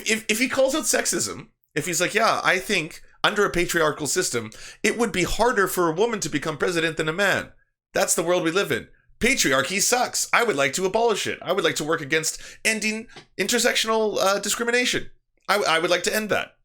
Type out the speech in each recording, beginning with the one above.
if he calls out sexism, if he's like, yeah, I think under a patriarchal system, it would be harder for a woman to become president than a man. That's the world we live in. Patriarchy sucks. I would like to abolish it. I would like to work against ending intersectional discrimination. I would like to end that.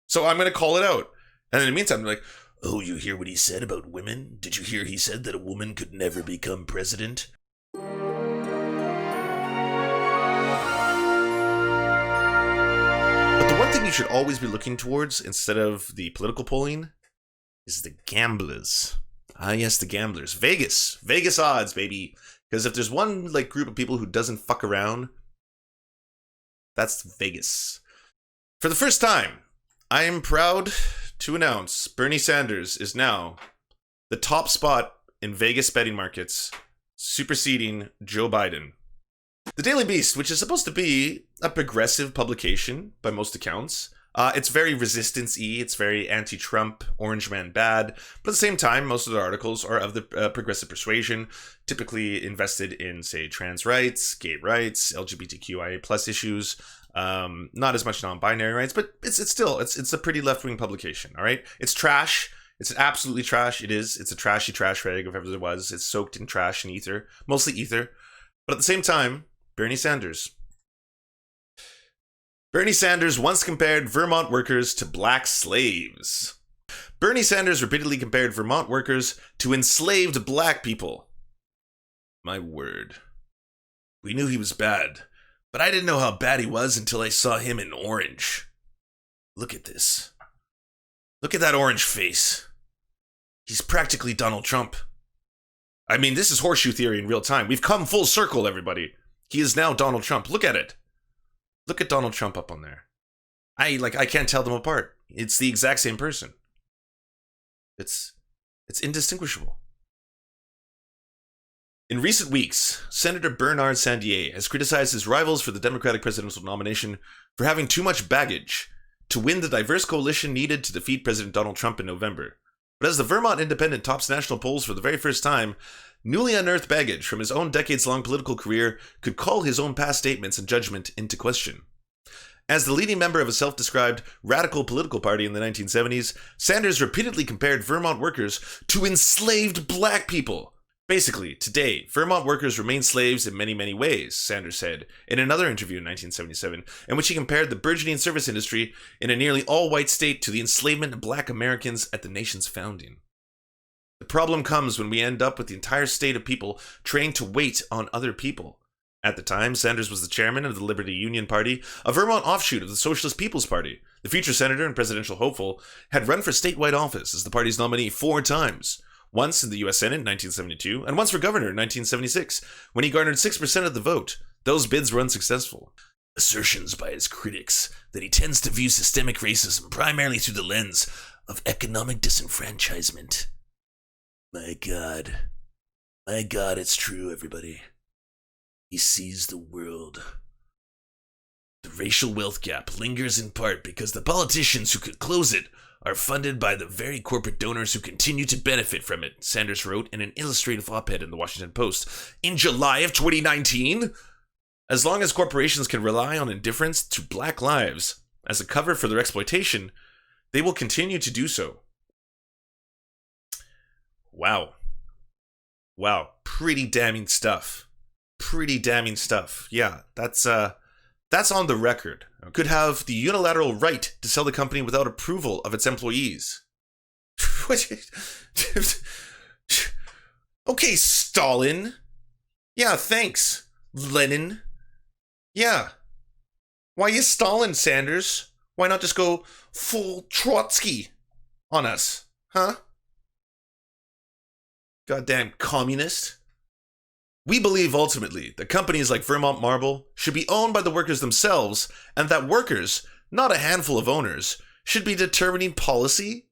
So I'm going to call it out. And in the meantime, I'm like, oh, you hear what he said about women? Did you hear he said that a woman could never become president? But the one thing you should always be looking towards instead of the political polling is the gamblers. Ah, yes, the gamblers. Vegas. Vegas odds, baby. Because if there's one like group of people who doesn't fuck around, that's Vegas. For the first time, I am proud to announce Bernie Sanders is now the top spot in Vegas betting markets, superseding Joe Biden. The Daily Beast, which is supposed to be a progressive publication by most accounts, it's very resistance-y, it's very anti-Trump, orange man bad, but at the same time, most of the articles are of the progressive persuasion, typically invested in, say, trans rights, gay rights, LGBTQIA plus issues, not as much non-binary rights, but it's a pretty left-wing publication, all right? It's trash. It's absolutely trash. It is. It's a trashy trash rag if ever there was. It's soaked in trash and ether, mostly ether. But at the same time, Bernie Sanders. Bernie Sanders once compared Vermont workers to black slaves. Bernie Sanders repeatedly compared Vermont workers to enslaved black people. My word. We knew he was bad, but I didn't know how bad he was until I saw him in orange. Look at this. Look at that orange face. He's practically Donald Trump. I mean, this is horseshoe theory in real time. We've come full circle, everybody. He is now Donald Trump. Look at it. Look at Donald Trump up on there. I can't tell them apart. It's the exact same person. It's indistinguishable. In recent weeks, Senator Bernard Sandier has criticized his rivals for the Democratic presidential nomination for having too much baggage to win the diverse coalition needed to defeat President Donald Trump in November. But as the Vermont Independent tops national polls for the very first time, newly unearthed baggage from his own decades-long political career could call his own past statements and judgment into question. As the leading member of a self-described radical political party in the 1970s, Sanders repeatedly compared Vermont workers to enslaved black people. Basically, today, Vermont workers remain slaves in many, many ways, Sanders said in another interview in 1977, in which he compared the burgeoning service industry in a nearly all-white state to the enslavement of black Americans at the nation's founding. The problem comes when we end up with the entire state of people trained to wait on other people. At the time, Sanders was the chairman of the Liberty Union Party, a Vermont offshoot of the Socialist People's Party. The future senator and presidential hopeful had run for statewide office as the party's nominee 4 times. Once in the U.S. Senate in 1972, and once for governor in 1976, when he garnered 6% of the vote. Those bids were unsuccessful. Assertions by his critics that he tends to view systemic racism primarily through the lens of economic disenfranchisement. My God, it's true, everybody. He sees the world. The racial wealth gap lingers in part because the politicians who could close it are funded by the very corporate donors who continue to benefit from it, Sanders wrote in an illustrative op-ed in the Washington Post in July of 2019. As long as corporations can rely on indifference to black lives as a cover for their exploitation, they will continue to do so. Wow. Pretty damning stuff. Yeah, that's on the record. Could have the unilateral right to sell the company without approval of its employees. Okay, Stalin. Yeah, thanks, Lenin. Yeah. Why you Stalin, Sanders? Why not just go full Trotsky on us? Huh? Goddamn communist. We believe ultimately that companies like Vermont Marble should be owned by the workers themselves, and that workers, not a handful of owners, should be determining policy.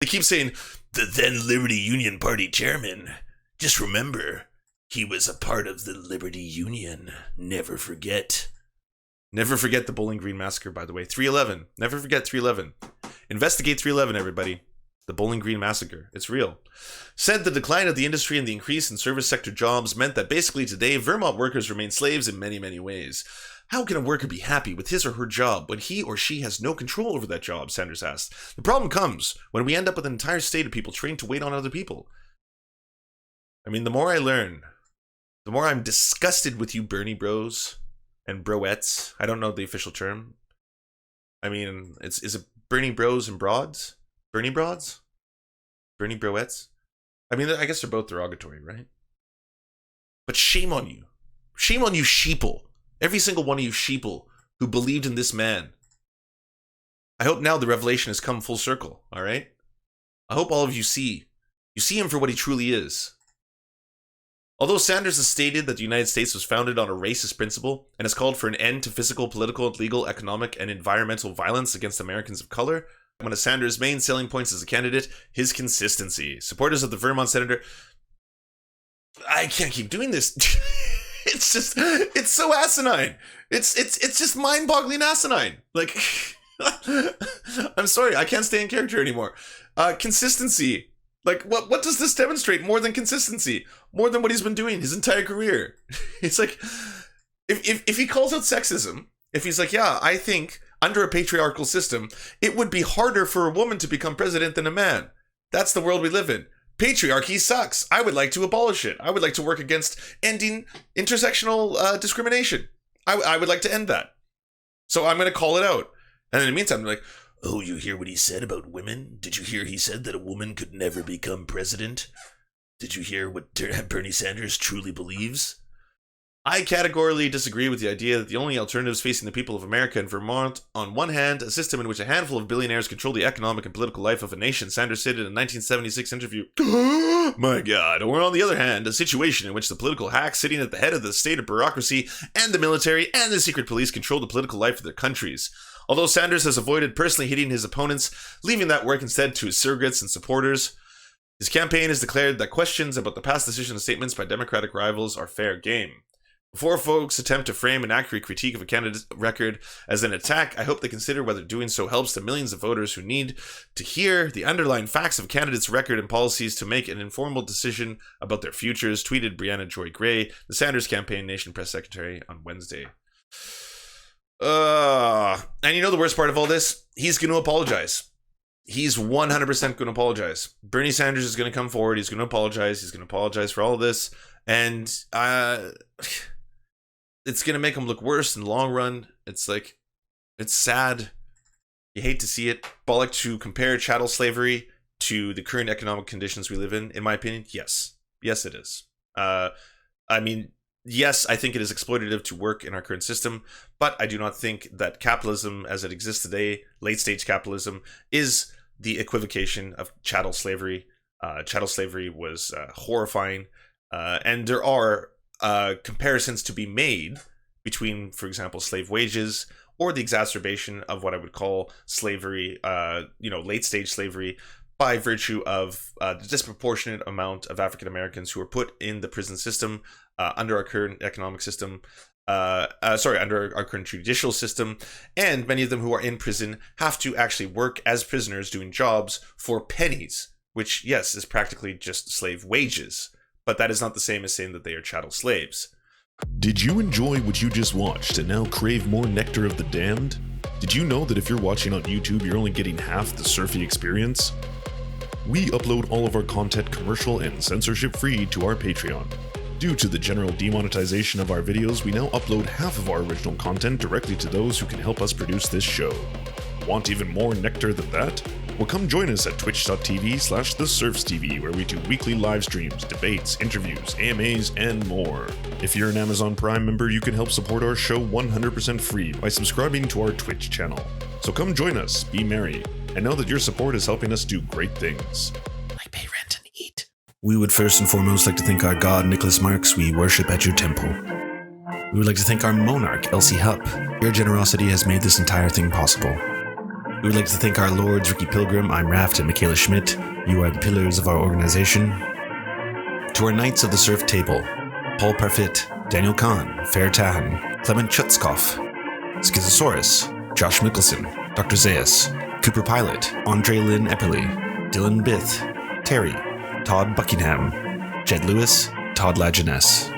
They keep saying, the then Liberty Union Party chairman. Just remember, he was a part of the Liberty Union. Never forget. Never forget the Bowling Green Massacre, by the way. 3/11. Never forget 3/11. Investigate 3/11, everybody. The Bowling Green Massacre. It's real. Said the decline of the industry and the increase in service sector jobs meant that basically today Vermont workers remain slaves in many, many ways. How can a worker be happy with his or her job when he or she has no control over that job, Sanders asked. The problem comes when we end up with an entire state of people trained to wait on other people. I mean, the more I learn, the more I'm disgusted with you Bernie bros and broettes. I don't know the official term. I mean, is it Bernie bros and broads? Bernie broads? Bernie broettes? I mean, I guess they're both derogatory, right? But shame on you. Shame on you sheeple. Every single one of you sheeple who believed in this man. I hope now the revelation has come full circle, all right? I hope all of you see him for what he truly is. Although Sanders has stated that the United States was founded on a racist principle and has called for an end to physical, political, legal, economic, and environmental violence against Americans of color, one of Sanders' main selling points as a candidate, his consistency. Supporters of the Vermont senator... I can't keep doing this. It's so asinine. It's just mind-boggling asinine. Like, I'm sorry, I can't stay in character anymore. Consistency. Like, what does this demonstrate more than consistency? More than what he's been doing his entire career? It's like, if he calls out sexism, if he's like, yeah, I think under a patriarchal system, it would be harder for a woman to become president than a man. That's the world we live in. Patriarchy sucks. I would like to abolish it. I would like to work against ending intersectional discrimination. I would like to end that. So I'm going to call it out. And in the meantime, I'm like, oh, you hear what he said about women? Did you hear he said that a woman could never become president? Did you hear what Bernie Sanders truly believes? I categorically disagree with the idea that the only alternatives facing the people of America and Vermont, on one hand, a system in which a handful of billionaires control the economic and political life of a nation, Sanders stated in a 1976 interview, my God, or on the other hand, a situation in which the political hacks sitting at the head of the state of bureaucracy and the military and the secret police control the political life of their countries. Although Sanders has avoided personally hitting his opponents, leaving that work instead to his surrogates and supporters, his campaign has declared that questions about the past decisions and statements by Democratic rivals are fair game. Before folks attempt to frame an accurate critique of a candidate's record as an attack, I hope they consider whether doing so helps the millions of voters who need to hear the underlying facts of a candidate's record and policies to make an informed decision about their futures, tweeted Brianna Joy Gray, the Sanders Campaign Nation press secretary, on Wednesday. And you know the worst part of all this? He's going to apologize. He's 100% going to apologize. Bernie Sanders is going to come forward. He's going to apologize. He's going to apologize for all of this. And it's going to make him look worse in the long run. It's like, it's sad. You hate to see it. But I like to compare chattel slavery to the current economic conditions we live in my opinion. Yes. Yes, it is. I mean, yes, I think it is exploitative to work in our current system, but I do not think that capitalism as it exists today, late stage capitalism, is the equivocation of chattel slavery. Chattel slavery was horrifying, and there are comparisons to be made between, for example, slave wages or the exacerbation of what I would call slavery, late stage slavery, by virtue of the disproportionate amount of African Americans who are put in the prison system under our current economic system, under our current judicial system, and many of them who are in prison have to actually work as prisoners doing jobs for pennies, which, yes, is practically just slave wages. But that is not the same as saying that they are chattel slaves. Did you enjoy what you just watched and now crave more nectar of the damned? Did you know that if you're watching on YouTube, you're only getting half the surfy experience? We upload all of our content commercial and censorship free to our Patreon. Due to the general demonetization of our videos, we now upload half of our original content directly to those who can help us produce this show. Want even more nectar than that? Well, come join us at twitch.tv/TheSerfsTV, where we do weekly live streams, debates, interviews, AMAs, and more. If you're an Amazon Prime member, you can help support our show 100% free by subscribing to our Twitch channel. So come join us, be merry, and know that your support is helping us do great things. Like pay rent and eat. We would first and foremost like to thank our god, Nicholas Marks, we worship at your temple. We would like to thank our monarch, Elsie Hupp. Your generosity has made this entire thing possible. We would like to thank our lords, Ricky Pilgrim, I'm Raft, and Michaela Schmidt. You are the pillars of our organization. To our Knights of the Surf Table, Paul Parfit, Daniel Kahn, Fair Tahan, Clement Chutskoff, Schizosaurus, Josh Mickelson, Dr. Zayas, Cooper Pilot, Andre Lynn Epperly, Dylan Bith, Terry, Todd Buckingham, Jed Lewis, Todd Lajeunesse.